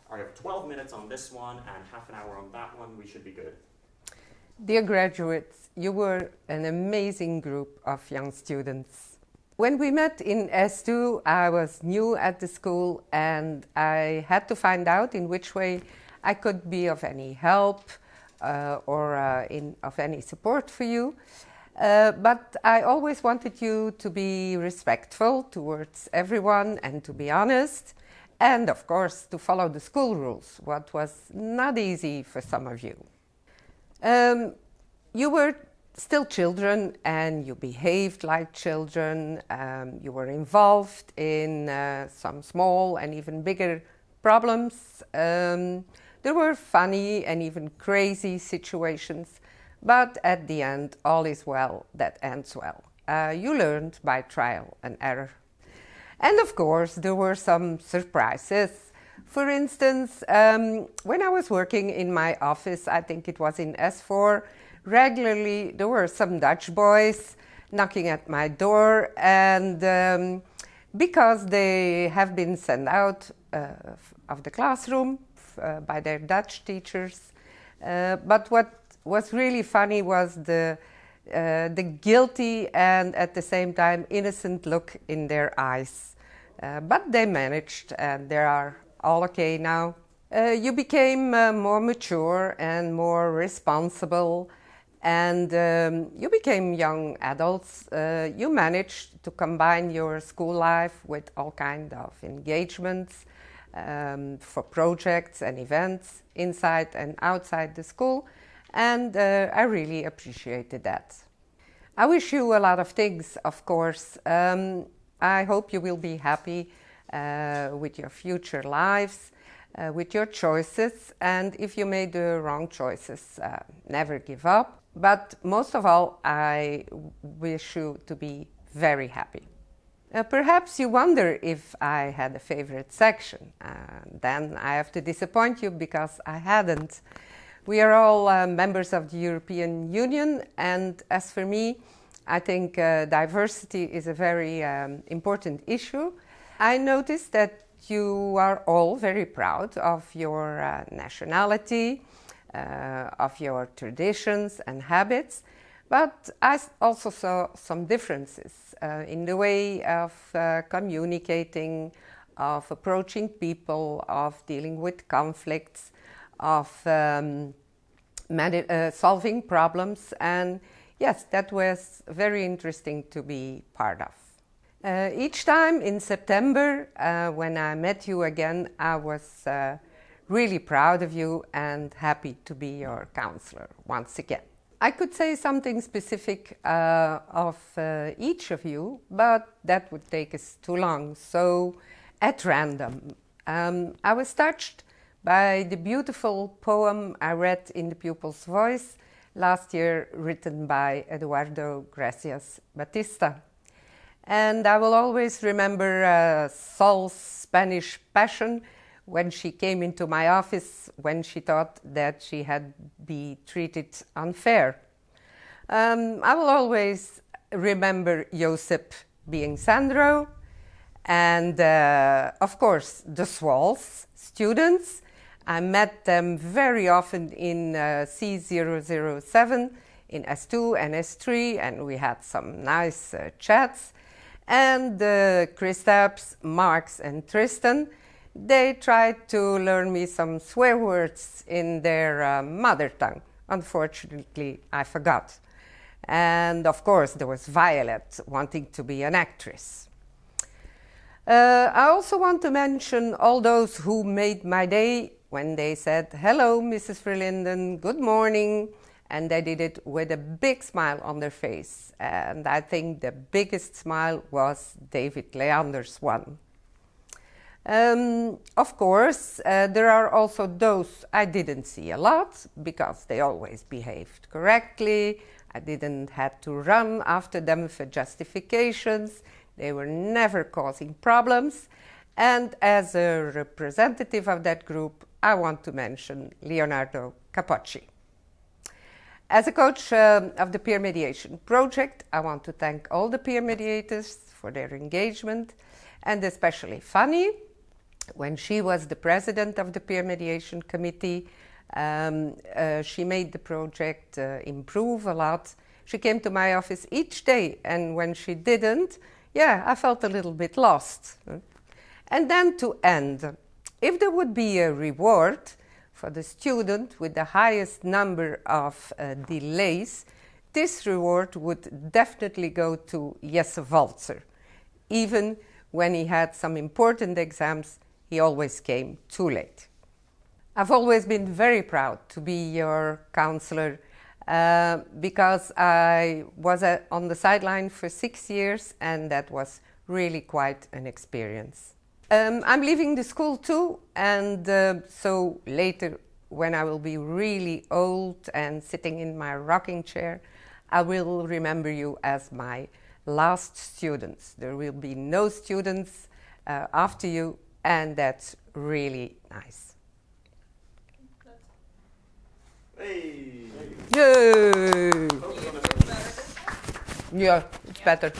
I have 12 minutes on this one and half an hour on that one. We should be good. Dear graduates, you were an amazing group of young students. When we met in S2, I was new at the school and I had to find out in which way I could be of any help of any support for you. But I always wanted you to be respectful towards everyone and to be honest. And of course, to follow the school rules, what was not easy for some of you. You were still children and you behaved like children. You were involved in some small and even bigger problems. There were funny and even crazy situations, but at the end, all is well that ends well. You learned by trial and error. And of course, there were some surprises. For instance, when I was working in my office, I think it was in S4, regularly there were some Dutch boys knocking at my door, and because they have been sent out of the classroom by their Dutch teachers. But what was really funny was the guilty and at the same time innocent look in their eyes. But they managed and they are all okay now. You became more mature and more responsible, and you became young adults. You managed to combine your school life with all kinds of engagements for projects and events inside and outside the school, and I really appreciated that. I wish you a lot of things, of course. I hope you will be happy with your future lives, with your choices, and if you made the wrong choices, never give up. But most of all, I wish you to be very happy. Perhaps you wonder if I had a favorite section. Then I have to disappoint you because I hadn't. We are all members of the European Union, and as for me, I think diversity is a very important issue. I noticed that you are all very proud of your nationality, of your traditions and habits, but I also saw some differences in the way of communicating, of approaching people, of dealing with conflicts, of solving problems, and yes, that was very interesting to be part of. Each time in September, when I met you again, I was really proud of you and happy to be your counselor once again. I could say something specific of each of you, but that would take us too long, so at random. I was touched by the beautiful poem I read in the pupil's voice last year, written by Eduardo Gracias Batista. And I will always remember Sol's Spanish passion when she came into my office when she thought that she had been treated unfair. I will always remember Josip being Sandro, and of course the Swals students. I met them very often in C007 in S2 and S3, and we had some nice chats. And Kristaps, Marks and Tristan, they tried to learn me some swear words in their mother tongue. Unfortunately, I forgot. And of course, there was Violet wanting to be an actress. I also want to mention all those who made my day when they said, "Hello, Mrs. Verlinden, good morning." And they did it with a big smile on their face. And I think the biggest smile was David Leander's one. Of course, there are also those I didn't see a lot because they always behaved correctly. I didn't have to run after them for justifications. They were never causing problems. And as a representative of that group, I want to mention Leonardo Capocci. As a coach of the peer mediation project, I want to thank all the peer mediators for their engagement, and especially Fany, when she was the president of the peer mediation committee, she made the project improve a lot. She came to my office each day, and when she didn't, yeah, I felt a little bit lost. And then to end, if there would be a reward for the student with the highest number of delays, this reward would definitely go to Jesse Walzer. Even when he had some important exams, he always came too late. I've always been very proud to be your counselor because I was on the sideline for 6 years, and that was really quite an experience. I'm leaving the school too, and so later when I will be really old and sitting in my rocking chair, I will remember you as my last students. There will be no students after you, and that's really nice. Hey! Yay! Yeah, it's better.